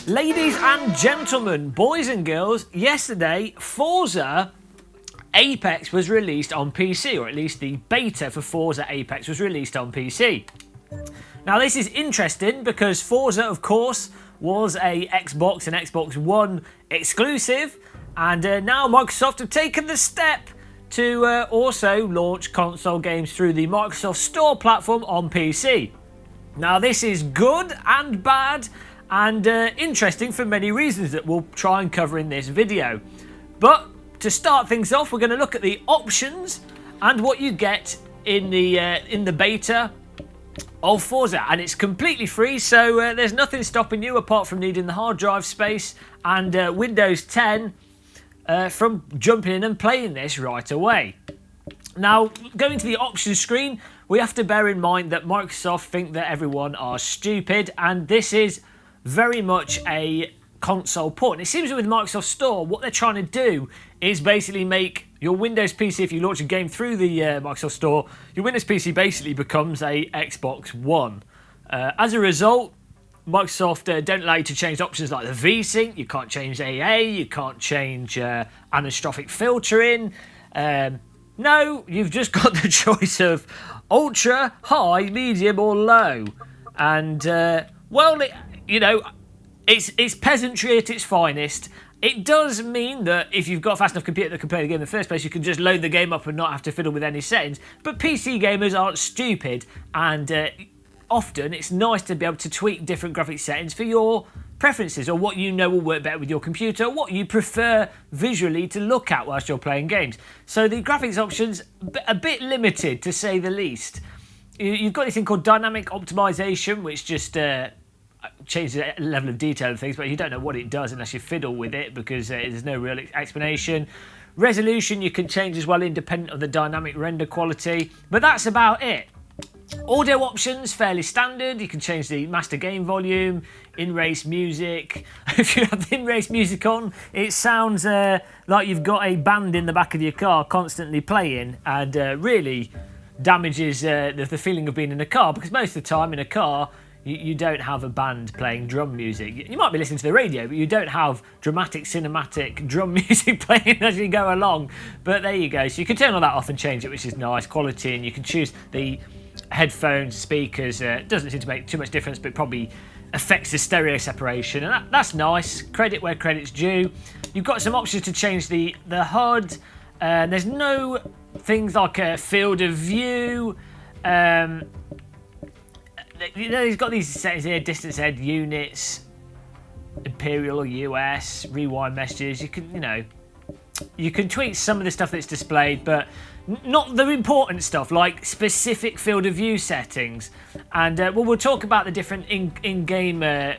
Ladies and gentlemen, boys and girls, yesterday Forza Apex was released on PC, or at least the beta for Forza Apex was released on PC. Now this is interesting because Forza, of course, was a Xbox and Xbox One exclusive, and now Microsoft have taken the step to also launch console games through the Microsoft Store platform on PC. Now this is good and bad and interesting for many reasons that we'll try and cover in this video. But to start things off, we're going to look at the options and what you get in the beta of Forza, and it's completely free, so there's nothing stopping you apart from needing the hard drive space and Windows 10 from jumping in and playing this right away. Now, going to the options screen, we have to bear in mind that Microsoft think that everyone are stupid, and this is very much a console port. And it seems that with Microsoft Store, what they're trying to do is basically make your Windows PC, if you launch a game through the Microsoft Store, your Windows PC basically becomes a Xbox One. As a result, Microsoft don't allow you to change options like the VSync, you can't change AA, you can't change anisotropic filtering. No, you've just got the choice of ultra, high, medium or low. And, well, you know, it's peasantry at its finest. It does mean that if you've got a fast enough computer that can play the game in the first place, you can just load the game up and not have to fiddle with any settings. But PC gamers aren't stupid, and often it's nice to be able to tweak different graphics settings for your preferences, or what you know will work better with your computer, or what you prefer visually to look at whilst you're playing games. So the graphics options, a bit limited to say the least. You've got this thing called dynamic optimization, which just changes the level of detail of things, but you don't know what it does unless you fiddle with it, because there's no real explanation. Resolution you can change as well, independent of the dynamic render quality, but that's about it. Audio options, fairly standard. You can change the master game volume, in-race music. If you have the in-race music on, it sounds like you've got a band in the back of your car constantly playing, and really damages the feeling of being in a car, because most of the time in a car, you don't have a band playing drum music. You might be listening to the radio, but you don't have dramatic, cinematic drum music playing as you go along. But there you go. So you can turn all that off and change it, which is nice quality, and you can choose the headphones, speakers. Doesn't seem to make too much difference, but probably affects the stereo separation, and that's nice. Credit where credit's due. You've got some options to change the HUD. There's no things like a field of view. You know, he's got these settings here: distance head, units, imperial or US, rewind messages. You can tweak some of the stuff that's displayed, but not the important stuff like specific field of view settings. And well, we'll talk about the different in-game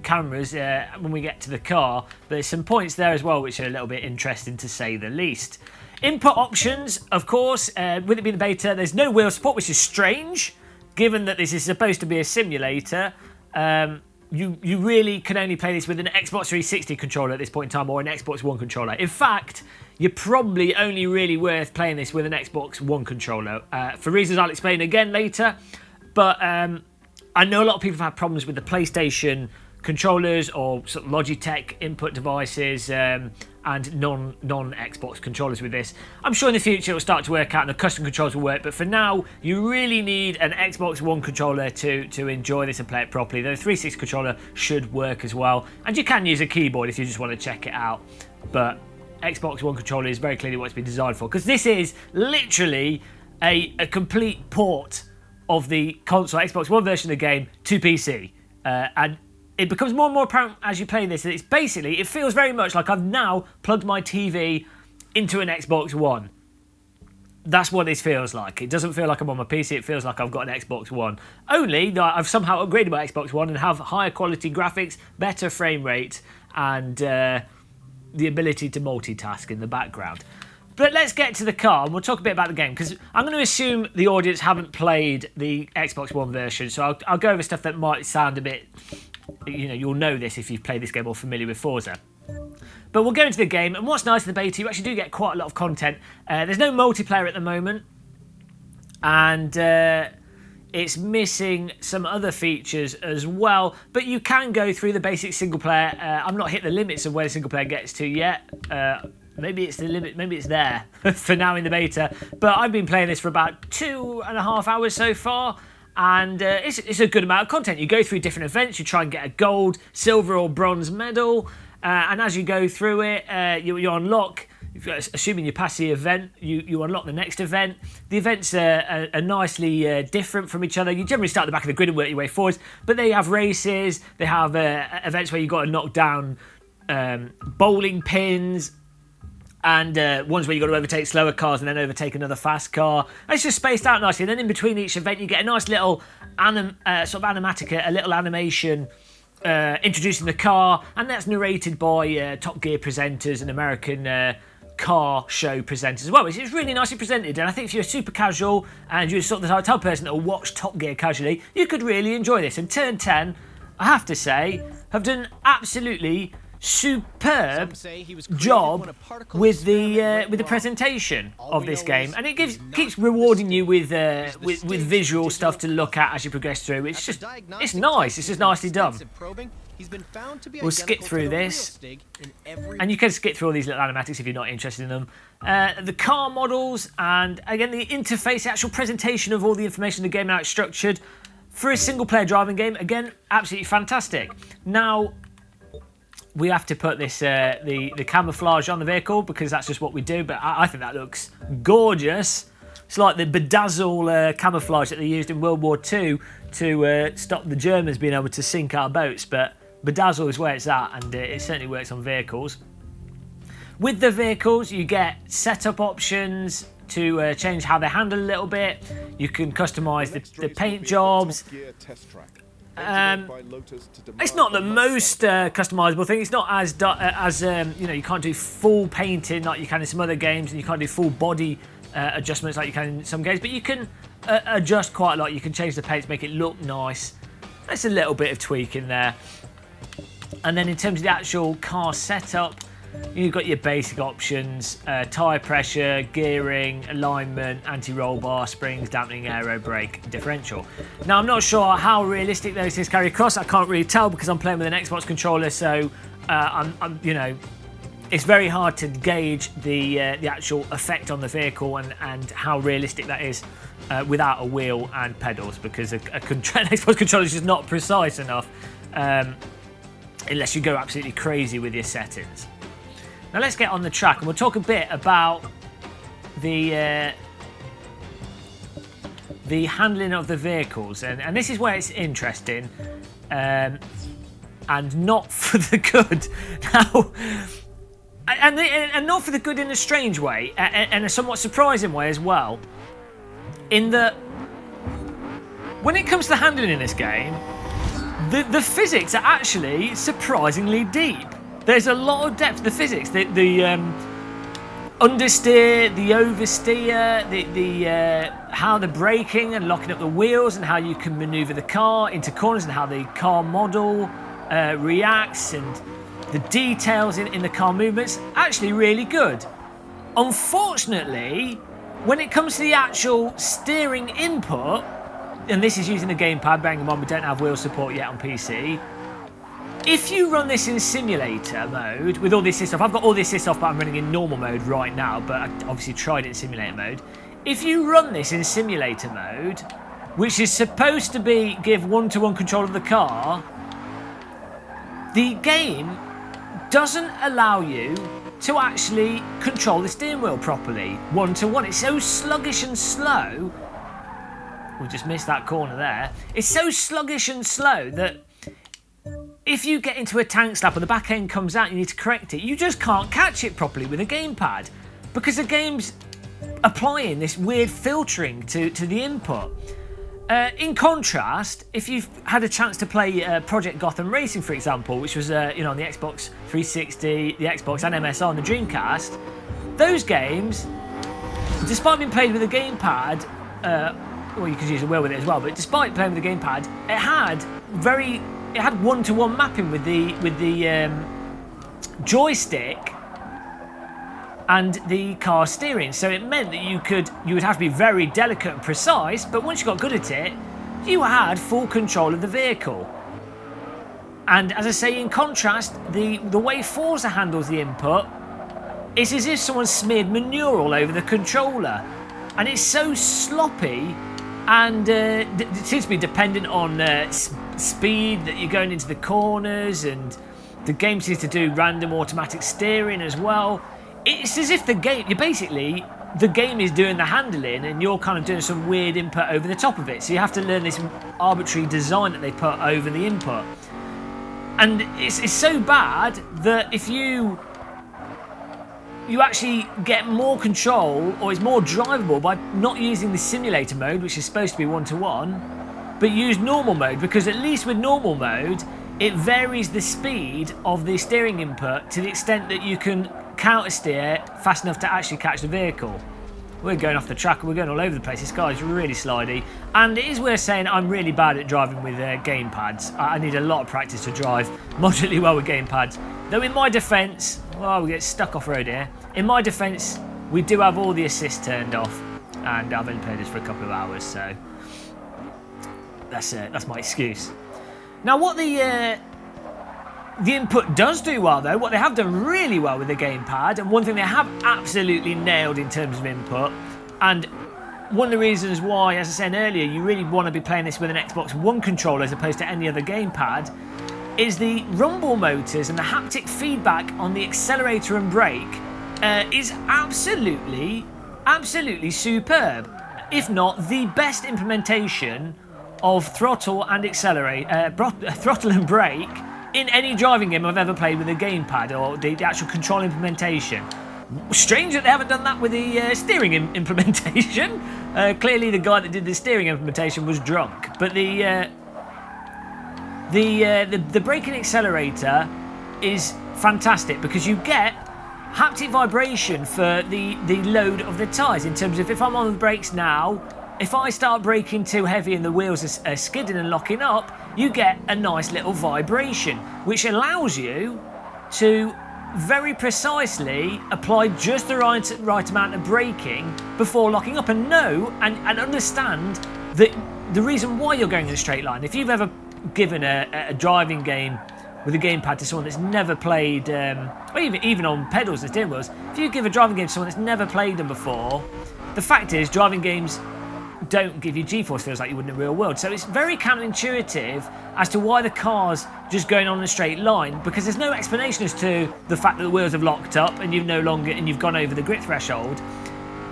cameras when we get to the car. But there's some points there as well which are a little bit interesting, to say the least. Input options, of course, with it being the beta, there's no wheel support, which is strange, given that this is supposed to be a simulator. You really can only play this with an Xbox 360 controller at this point in time, or an Xbox One controller. In fact, you're probably only really worth playing this with an Xbox One controller, for reasons I'll explain again later. But I know a lot of people have had problems with the PlayStation controllers or sort of Logitech input devices and non-Xbox controllers with this. I'm sure in the future it'll start to work out and the custom controls will work, but for now you really need an Xbox One controller to enjoy this and play it properly. The 360 controller should work as well, and you can use a keyboard if you just want to check it out, but Xbox One controller is very clearly what it's been designed for, because this is literally a complete port of the console Xbox One version of the game to PC, and it becomes more and more apparent as you play this that it's basically, it feels very much like I've now plugged my TV into an Xbox One. That's what this feels like. It doesn't feel like I'm on my PC, it feels like I've got an Xbox One. Only that I've somehow upgraded my Xbox One and have higher quality graphics, better frame rate, and the ability to multitask in the background. But let's get to the car and we'll talk a bit about the game, because I'm going to assume the audience haven't played the Xbox One version, so I'll go over stuff that might sound a bit, you know, you'll know this if you've played this game or familiar with Forza. But we'll go into the game, and what's nice in the beta, you actually do get quite a lot of content. There's no multiplayer at the moment, and It's missing some other features as well, but you can go through the basic single player. I've not hit the limits of where the single player gets to yet. Maybe it's the limit, maybe it's there for now in the beta, but I've been playing this for about 2.5 hours so far, and it's a good amount of content. You go through different events, you try and get a gold, silver or bronze medal, and as you go through it, you unlock, assuming you pass the event, you unlock the next event. The events are nicely different from each other. You generally start at the back of the grid and work your way forwards, but they have races, they have events where you've got to knock down bowling pins, and ones where you've got to overtake slower cars and then overtake another fast car. And it's just spaced out nicely. And then in between each event, you get a nice little sort of animatic, a little animation introducing the car, and that's narrated by Top Gear presenters and American car show presenters as well. It's really nicely presented, and I think if you're super casual and you're sort of the type of person that will watch Top Gear casually, you could really enjoy this. And Turn 10, I have to say, have done absolutely superb job with the presentation of this game, and it keeps rewarding you with visual stuff to look at as you progress through. It's nice. It's just nicely done. We'll skip through this, and you can skip through all these little animatics if you're not interested in them. The car models, and again the interface, the actual presentation of all the information in the game, how it's structured for a single player driving game. Again, absolutely fantastic. Now, we have to put this the camouflage on the vehicle because that's just what we do, but I think that looks gorgeous. It's like the bedazzle camouflage that they used in World War II to stop the Germans being able to sink our boats, but bedazzle is where it's at, and it certainly works on vehicles. With the vehicles, you get setup options to change how they handle a little bit. You can customise the paint jobs. It's not the most customizable thing. It's not as you know, you can't do full painting like you can in some other games, and you can't do full body adjustments like you can in some games, but you can adjust quite a lot. You can change the paint to make it look nice. That's a little bit of tweaking there. And then in terms of the actual car setup, you've got your basic options: tyre pressure, gearing, alignment, anti-roll bar, springs, dampening, aero brake, differential. Now, I'm not sure how realistic those things carry across. I can't really tell because I'm playing with an Xbox controller, so you know, it's very hard to gauge the actual effect on the vehicle and how realistic that is without a wheel and pedals, because an Xbox controller is just not precise enough unless you go absolutely crazy with your settings. Now let's get on the track, and we'll talk a bit about the handling of the vehicles, and this is where it's interesting, and not for the good. Now, and not for the good in a strange way, and a somewhat surprising way as well, in that when it comes to handling in this game, the physics are actually surprisingly deep. There's a lot of depth to the physics. The understeer, the oversteer, how the braking and locking up the wheels, and how you can manoeuvre the car into corners, and how the car model reacts, and the details in the car movements, actually really good. Unfortunately, when it comes to the actual steering input, and this is using the gamepad, bearing in mind we don't have wheel support yet on PC, if you run this in simulator mode, with all the assist off, I've got all the assist off, but I'm running in normal mode right now, but I obviously tried it in simulator mode. If you run this in simulator mode, which is supposed to give one-to-one control of the car, the game doesn't allow you to actually control the steering wheel properly, one-to-one. It's so sluggish and slow. We just missed that corner there. It's so sluggish and slow that if you get into a tank slap and the back end comes out, you need to correct it, you just can't catch it properly with a gamepad, because the game's applying this weird filtering to the input. In contrast, if you've had a chance to play Project Gotham Racing, for example, which was you know, on the Xbox 360, the Xbox and MSR and the Dreamcast, those games, despite being played with a gamepad, well, you could use a wheel with it as well, but despite playing with the gamepad, it had one-to-one mapping with the joystick and the car steering, so it meant that you would have to be very delicate and precise, but once you got good at it, you had full control of the vehicle. And as I say, in contrast, the way Forza handles the input is as if someone smeared manure all over the controller. And it's so sloppy, and it seems to be dependent on speed that you're going into the corners, and the game seems to do random automatic steering as well. It's as if the game is doing the handling, and you're kind of doing some weird input over the top of it. So you have to learn this arbitrary design that they put over the input. And it's so bad that if you actually get more control, or it's more drivable by not using the simulator mode, which is supposed to be 1-to-1, but use normal mode, because at least with normal mode, it varies the speed of the steering input to the extent that you can counter steer fast enough to actually catch the vehicle. We're going off the track, we're going all over the place. This car is really slidey, and it is worth saying I'm really bad at driving with gamepads. I need a lot of practice to drive moderately well with gamepads. Though in my defence, well, we get stuck off road here. In my defence, we do have all the assists turned off, and I've only played this for a couple of hours, so that's my excuse. Now, what the input does do well, though, what they have done really well with the gamepad, and one thing they have absolutely nailed in terms of input, and one of the reasons why, as I said earlier, you really want to be playing this with an Xbox One controller as opposed to any other gamepad, is the rumble motors and the haptic feedback on the accelerator and brake is absolutely superb. If not the best implementation of throttle and throttle and brake in any driving game I've ever played with a gamepad, or the actual control implementation. Strange that they haven't done that with the steering implementation. Clearly the guy that did the steering implementation was drunk. But the brake and accelerator is fantastic, because you get haptic vibration for the load of the tyres, in terms of if I'm on the brakes now, if I start braking too heavy and the wheels are skidding and locking up, you get a nice little vibration, which allows you to very precisely apply just the right amount of braking before locking up, and know and understand that the reason why you're going in a straight line. If you've ever given a driving game with a gamepad to someone that's never played, or even on pedals and steering wheels, if you give a driving game to someone that's never played them before, the fact is driving games don't give you G-force feels like you would in the real world. So it's very counterintuitive as to why the car's just going on a straight line, because there's no explanation as to the fact that the wheels have locked up and you've gone over the grip threshold.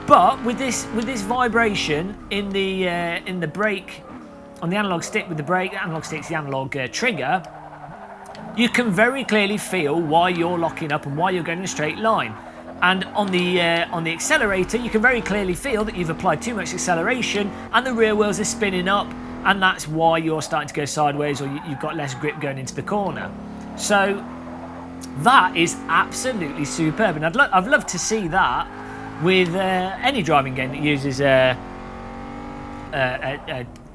But with this vibration in the brake, on the analog stick with the brake, the analog stick's the analog trigger, you can very clearly feel why you're locking up and why you're going in a straight line. And on the accelerator, you can very clearly feel that you've applied too much acceleration and the rear wheels are spinning up, and that's why you're starting to go sideways, or you've got less grip going into the corner. So that is absolutely superb, and I'd love to see that with any driving game that uses a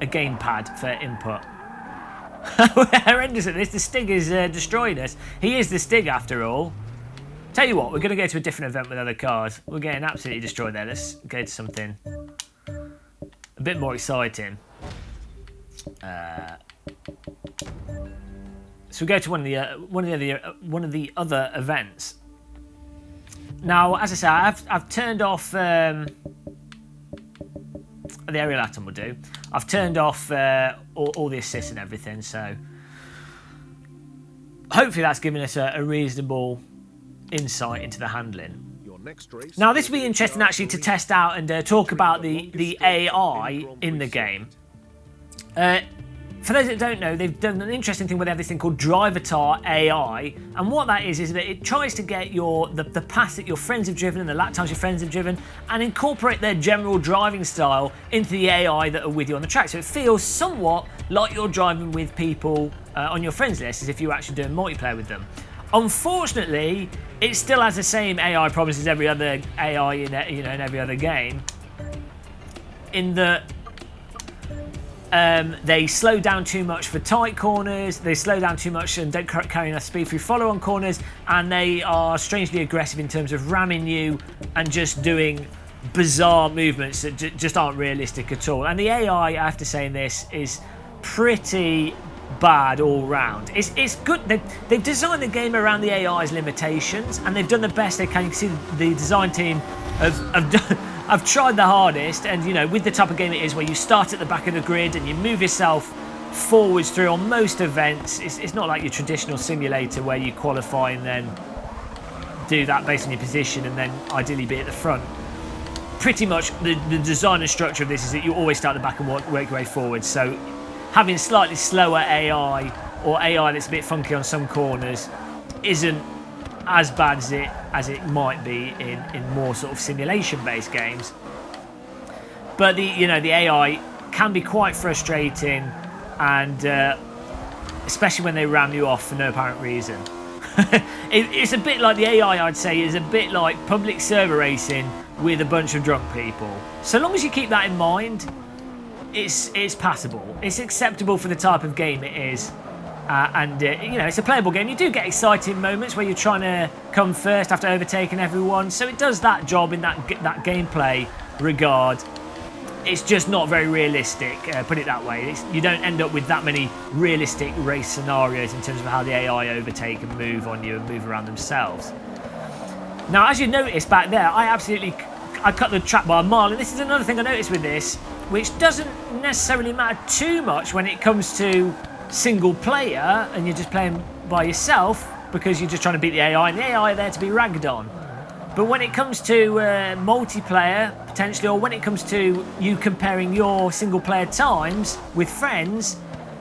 gamepad for input. We're horrendous at this. The Stig is destroying us. He is the Stig after all. Tell you what, we're going to go to a different event with other cars. We're getting absolutely destroyed there. Let's go to something a bit more exciting. So we go to one of the other events. Now, as I say, I've turned off the aerial atom will do. I've turned off all the assists and everything. So hopefully that's given us a reasonable insight into the handling. Now this will be interesting actually to test out and talk about the AI in the game. For those that don't know, they've done an interesting thing where they have this thing called Drivatar AI, and what that is that it tries to get the paths that your friends have driven and the lap times your friends have driven, and incorporate their general driving style into the AI that are with you on the track. So it feels somewhat like you're driving with people on your friends list, as if you're actually doing multiplayer with them. Unfortunately, it still has the same AI problems as every other AI in every other game, in that they slow down too much for tight corners, they slow down too much and don't carry enough speed through follow-on corners, and they are strangely aggressive in terms of ramming you and just doing bizarre movements that just aren't realistic at all. And the AI, I have to say in this, is pretty bad all round. It's good. They've designed the game around the AI's limitations, and they've done the best they can. You can see the design team have tried the hardest, and you know, with the type of game it is where you start at the back of the grid and you move yourself forwards through on most events. It's not like your traditional simulator where you qualify and then do that based on your position and then ideally be at the front. Pretty much the design and structure of this is that you always start at the back and work your way forward. So having slightly slower AI or AI that's a bit funky on some corners isn't as bad as it might be in more sort of simulation-based games. But the AI can be quite frustrating, and especially when they ram you off for no apparent reason. It's a bit like the AI, I'd say, is a bit like public server racing with a bunch of drunk people. So long as you keep that in mind, it's passable. It's acceptable for the type of game it is. And you know, it's a playable game. You do get exciting moments where you're trying to come first after overtaking everyone. So it does that job in that gameplay regard. It's just not very realistic, put it that way. You don't end up with that many realistic race scenarios in terms of how the AI overtake and move on you and move around themselves. Now, as you noticed back there, I cut the track by a mile, and this is another thing I noticed with this, which doesn't necessarily matter too much when it comes to single player and you're just playing by yourself because you're just trying to beat the AI, and the AI are there to be ragged on. But when it comes to multiplayer, potentially, or when it comes to you comparing your single-player times with friends,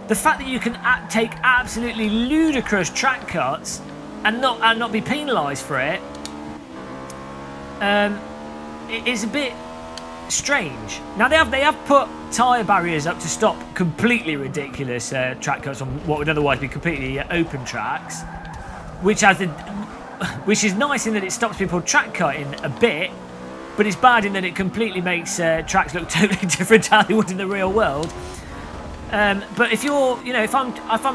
the fact that you can take absolutely ludicrous track cuts and not be penalised for it, it is a bit strange. Now they have put tyre barriers up to stop completely ridiculous track cuts on what would otherwise be completely open tracks, which is nice in that it stops people track cutting a bit, but it's bad in that it completely makes tracks look totally different to how they would in the real world. But if I'm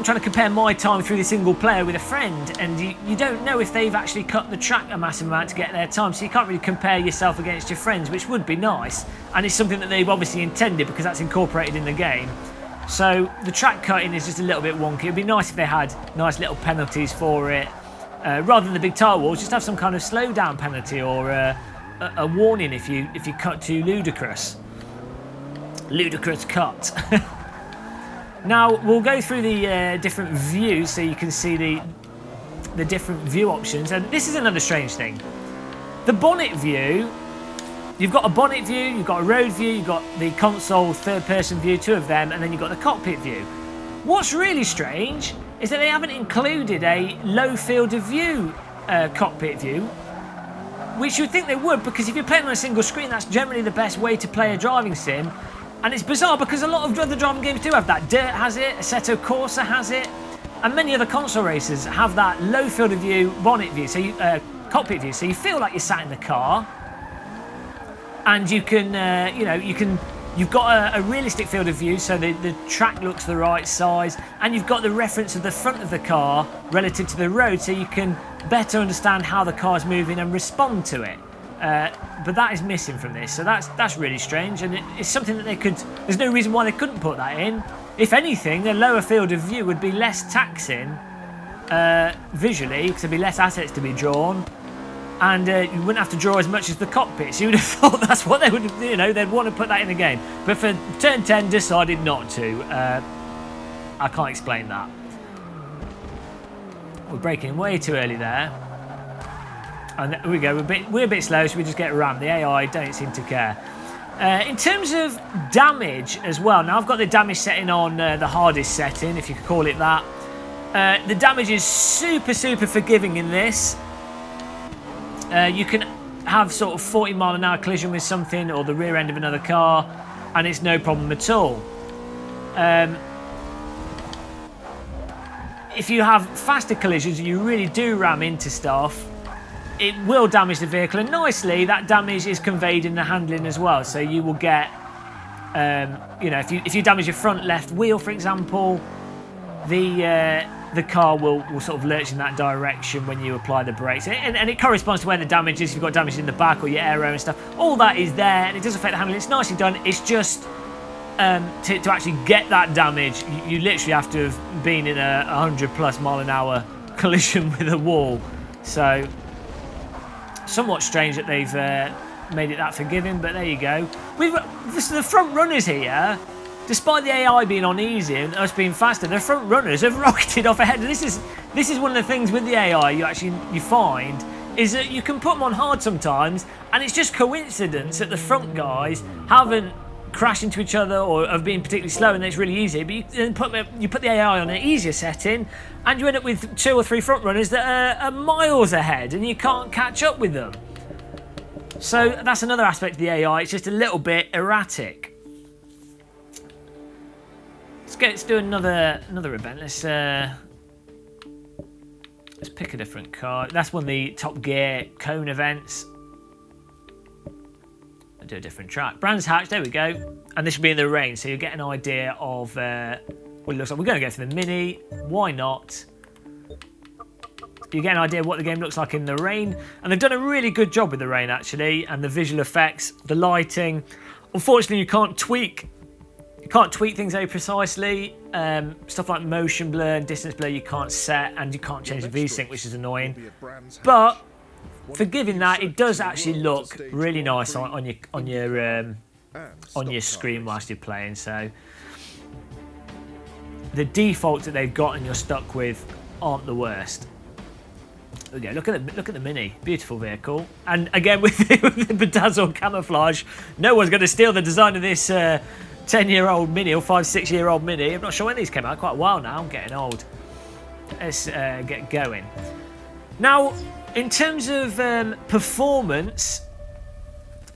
trying to compare my time through the single player with a friend, and you don't know if they've actually cut the track a massive amount to get their time, so you can't really compare yourself against your friends, which would be nice, and it's something that they've obviously intended because that's incorporated in the game. So the track cutting is just a little bit wonky. It'd be nice if they had nice little penalties for it. Rather than the big tire walls, just have some kind of slowdown penalty or a warning if you cut too ludicrous. Ludicrous cut. Now we'll go through the different views so you can see the different view options. And this is another strange thing. The bonnet view, you've got a bonnet view, you've got a road view, you've got the console third-person view, two of them, and then you've got the cockpit view. What's really strange is that they haven't included a low field of view cockpit view, which you'd think they would, because if you're playing on a single screen, that's generally the best way to play a driving sim. And it's bizarre because a lot of other driving games do have that. Dirt has it, Assetto Corsa has it, and many other console races have that low field of view bonnet view, so cockpit view. So you feel like you're sat in the car, and you can, you've got a realistic field of view, so the track looks the right size, and you've got the reference of the front of the car relative to the road, so you can better understand how the car's moving and respond to it. But that is missing from this, so that's really strange, and it's something that there's no reason why they couldn't put that in. If anything, the lower field of view would be less taxing visually, because there'd be less assets to be drawn, and you wouldn't have to draw as much as the cockpit. So you would have thought that's what they would, they'd want to put that in the game. But for Turn 10, decided not to. I can't explain that. We're braking way too early there. And there we go, we're a bit slow, so we just get rammed. The AI don't seem to care. In terms of damage as well, now I've got the damage setting on the hardest setting, if you could call it that. The damage is super forgiving in this. You can have sort of 40-mile-an-hour collision with something or the rear end of another car, and it's no problem at all. If you have faster collisions and you really do ram into stuff, it will damage the vehicle, and nicely that damage is conveyed in the handling as well. So you will get, if you damage your front left wheel, for example, the the car will sort of lurch in that direction when you apply the brakes. And it corresponds to where the damage is. If you've got damage in the back or your aero and stuff, all that is there, and it does affect the handling. It's nicely done. It's just to actually get that damage, you literally have to have been in a 100+ mile an hour collision with a wall. So somewhat strange that they've made it that forgiving, but there you go. The front runners here, despite the AI being on easy and us being faster, the front runners have rocketed off ahead. And this is one of the things with the AI you find is that you can put them on hard sometimes, and it's just coincidence that the front guys haven't crashed into each other or have been particularly slow, and it's really easy. But you put the AI on an easier setting, and you end up with 2 or 3 front runners that are miles ahead, and you can't catch up with them. So that's another aspect of the AI. It's just a little bit erratic. Let's do another event. Let's pick a different car. That's one of the Top Gear cone events. I'll do a different track. Brands Hatch, there we go. And this will be in the rain, so you'll get an idea of what it looks like. We're going to go for the Mini. Why not? You get an idea of what the game looks like in the rain. And they've done a really good job with the rain, actually, and the visual effects, the lighting. Unfortunately, you can't tweak things very precisely. Stuff like motion blur and distance blur you can't set, and you can't change the V-Sync, which is annoying. But forgiving that, it does actually look really nice on your screen whilst you're playing. So the defaults that they've got and you're stuck with aren't the worst. Okay, look at the Mini, beautiful vehicle, and again with the bedazzled camouflage, no one's going to steal the design of this 10-year-old Mini or 5-6-year-old Mini. I'm not sure when these came out. Quite a while now. I'm getting old. Let's get going. Now, in terms of performance,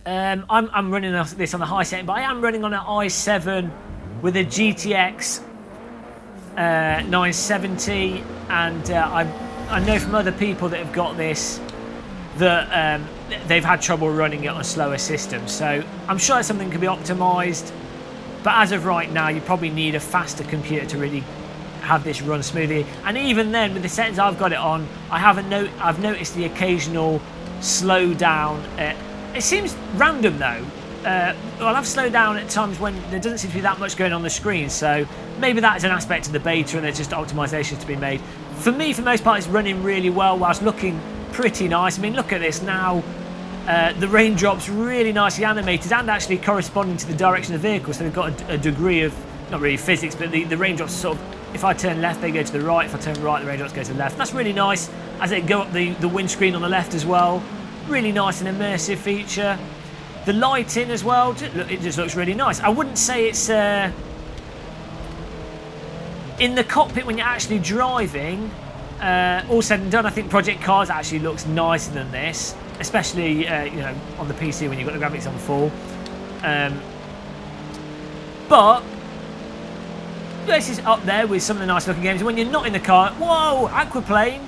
I'm running this on the high setting, but I am running on an i7 with a GTX 970, and I know from other people that have got this that they've had trouble running it on slower systems. So I'm sure it's something that can be optimised. But as of right now, you probably need a faster computer to really have this run smoothly. And even then, with the settings I've got it on, I've noticed the occasional slowdown. It seems random though. I'll have slowed down at times when there doesn't seem to be that much going on the screen. So maybe that is an aspect of the beta, and there's just optimisations to be made. For me, for the most part, it's running really well whilst looking pretty nice. I mean, look at this now. The raindrops really nicely animated and actually corresponding to the direction of the vehicle, so they've got a degree of, not really physics, but the raindrops sort of, if I turn left they go to the right, if I turn right the raindrops go to the left. That's really nice as they go up the windscreen on the left as well. Really nice and immersive feature. The lighting as well, it just looks really nice. I wouldn't say it's in the cockpit when you're actually driving, all said and done, I think Project Cars actually looks nicer than this, especially on the PC when you've got the graphics on full. But this is up there with some of the nice looking games. When you're not in the car, whoa, aquaplane.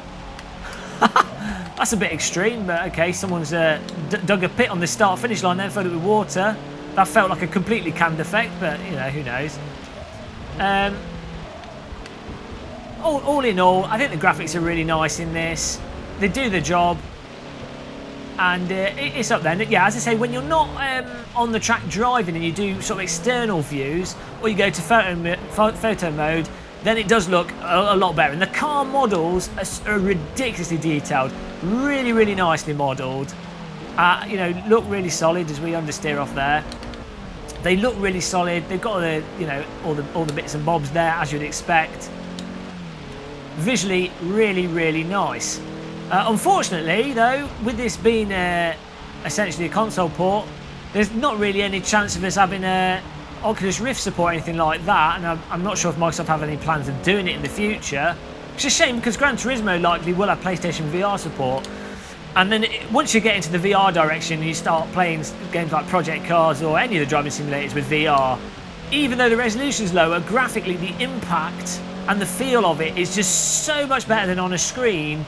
That's a bit extreme, but okay, someone's dug a pit on the start finish line, then filled it with water. That felt like a completely canned effect, but who knows. All in all, I think the graphics are really nice in this. They do the job, and it's up there. And yeah, as I say, when you're not on the track driving and you do sort of external views, or you go to photo mode, then it does look a lot better. And the car models are ridiculously detailed, really, really nicely modelled. Look really solid as we understeer off there. They look really solid. They've got all the bits and bobs there as you'd expect. Visually, really, really nice. Unfortunately, though, with this being essentially a console port, there's not really any chance of us having Oculus Rift support or anything like that, and I'm not sure if Microsoft have any plans of doing it in the future. It's a shame because Gran Turismo likely will have PlayStation VR support, and then once you get into the VR direction and you start playing games like Project Cars or any of the driving simulators with VR, even though the resolution's lower, graphically the impact and the feel of it is just so much better than on a screen.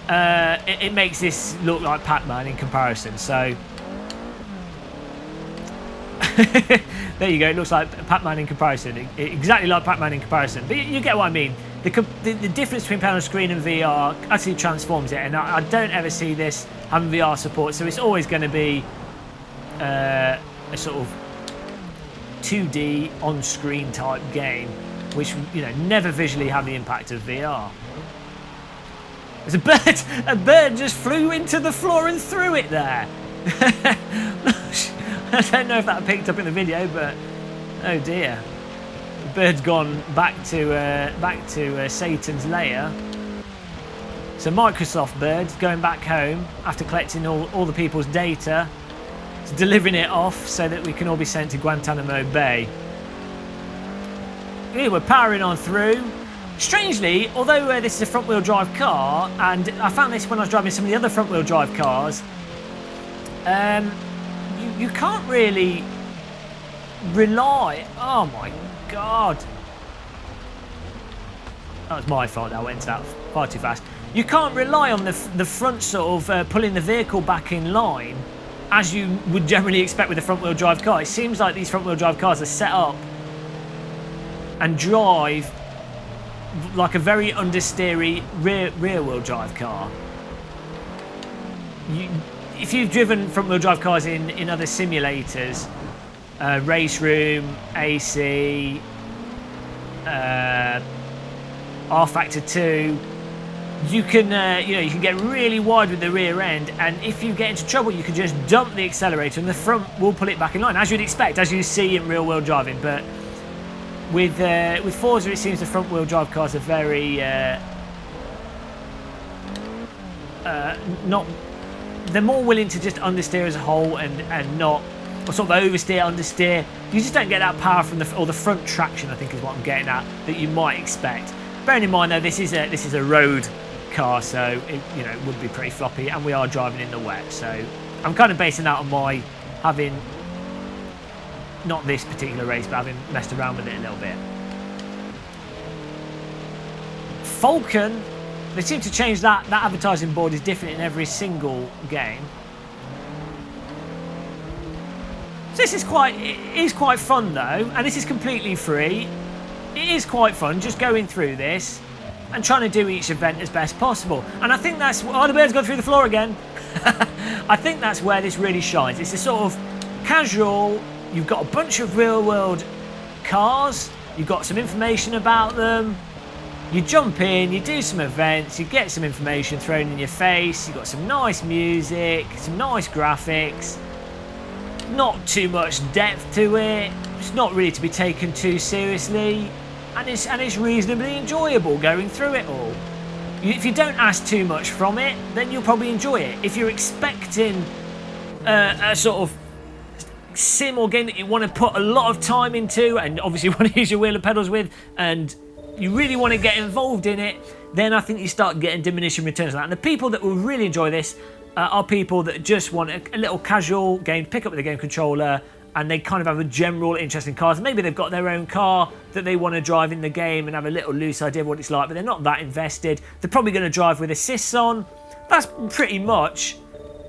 It makes this look like Pac-Man in comparison. So there you go. It looks like Pac-Man in comparison. Exactly like Pac-Man in comparison. But you get what I mean. the difference between playing on screen and VR actually transforms it, and I don't ever see this having VR support, so it's always going to be a sort of 2D on-screen type game, which, you know, never visually have the impact of VR. There's a bird just flew into the floor and threw it there. I don't know if that picked up in the video, but oh dear. The bird's gone back to Satan's lair. So Microsoft bird's going back home after collecting all the people's data. It's delivering it off so that we can all be sent to Guantanamo Bay. Here we're powering on through. Strangely, although this is a front-wheel drive car, and I found this when I was driving some of the other front-wheel drive cars, you can't really rely. Oh my god! That was my fault. I went out far too fast. You can't rely on the front sort of pulling the vehicle back in line, as you would generally expect with a front-wheel drive car. It seems like these front-wheel drive cars are set up and drive like a very understeery rear-wheel drive car. If you've driven front-wheel drive cars in other simulators, Race Room, AC, R Factor 2, you can you can get really wide with the rear end, and if you get into trouble, you can just dump the accelerator, and the front will pull it back in line, as you'd expect, as you see in real-world driving. But with Forza, it seems the front-wheel drive cars are very not. They're more willing to just understeer as a whole and not, or sort of oversteer, understeer. You just don't get that power from the front traction, I think is what I'm getting at, that you might expect. Bearing in mind though, this is a road car, so it would be pretty floppy, and we are driving in the wet. So I'm kind of basing that on my having, not this particular race, but having messed around with it a little bit. Falcon. They seem to change that advertising board is different in every single game. So this is quite fun though, and this is completely free. It is quite fun just going through this and trying to do each event as best possible. And I think that's, oh, the bird's gone through the floor again. I think that's where this really shines. It's a sort of casual, you've got a bunch of real world cars, you've got some information about them. You jump in, you do some events, you get some information thrown in your face, you've got some nice music, some nice graphics, not too much depth to it, it's not really to be taken too seriously, and it's reasonably enjoyable going through it all. If you don't ask too much from it, then you'll probably enjoy it. If you're expecting a sort of sim or game that you want to put a lot of time into, and obviously want to use your wheel and pedals with, and you really want to get involved in it, then I think you start getting diminishing returns on that. And the people that will really enjoy this are people that just want a little casual game, pick up with a game controller, and they kind of have a general interest in cars. Maybe they've got their own car that they want to drive in the game and have a little loose idea of what it's like, but they're not that invested. They're probably going to drive with assists on. That's pretty much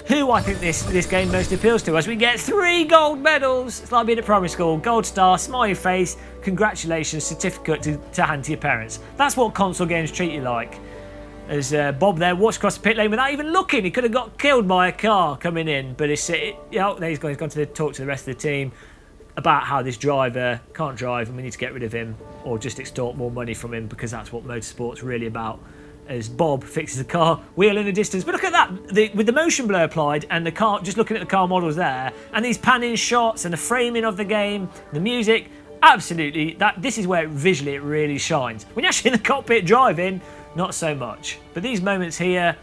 who I think this game most appeals to, as we get 3 gold medals. It's like being at primary school. Gold star, smiley face, congratulations, certificate to hand to your parents. That's what console games treat you like. As Bob there walks across the pit lane without even looking. He could have got killed by a car coming in, but there he's gone to talk to the rest of the team about how this driver can't drive and we need to get rid of him or just extort more money from him, because that's what motorsport's really about. As Bob fixes the car, wheel in the distance. But look at that, with the motion blur applied and the car, just looking at the car models there, and these panning shots and the framing of the game, the music, absolutely, this is where visually it really shines. When you're actually in the cockpit driving, not so much. But these moments here,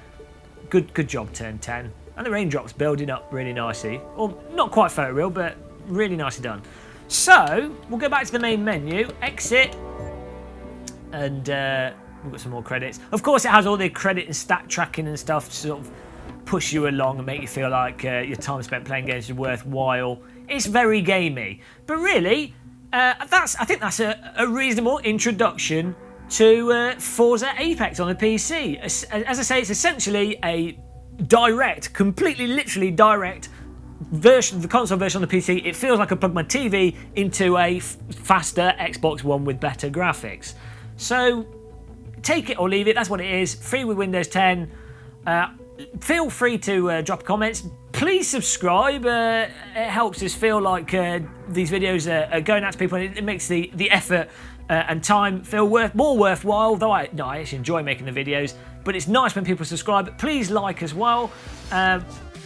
good job, turn 10. And the raindrops building up really nicely. Or not quite photoreal, but really nicely done. So, we'll go back to the main menu, exit, and we've got some more credits. Of course, it has all the credit and stat tracking and stuff to sort of push you along and make you feel like your time spent playing games is worthwhile. It's very gamey. But really, I think that's a reasonable introduction to Forza Apex on the PC. As I say, it's essentially a direct, completely literally direct version, the console version on the PC. It feels like I plugged my TV into a faster Xbox One with better graphics. So take it or leave it. That's what it is. Free with Windows 10. Feel free to drop comments. Please subscribe. It helps us feel like these videos are going out to people, and it makes the effort and time feel more worthwhile. Though I actually enjoy making the videos, but it's nice when people subscribe. Please like as well.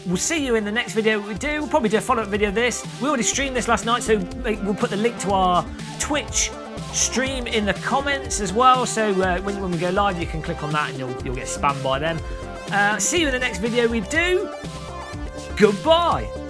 We'll see you in the next video we do. We'll probably do a follow-up video of this. We already streamed this last night, so we'll put the link to our Twitch stream in the comments as well. So when we go live, you can click on that and you'll get spammed by them. See you in the next video we do. Goodbye.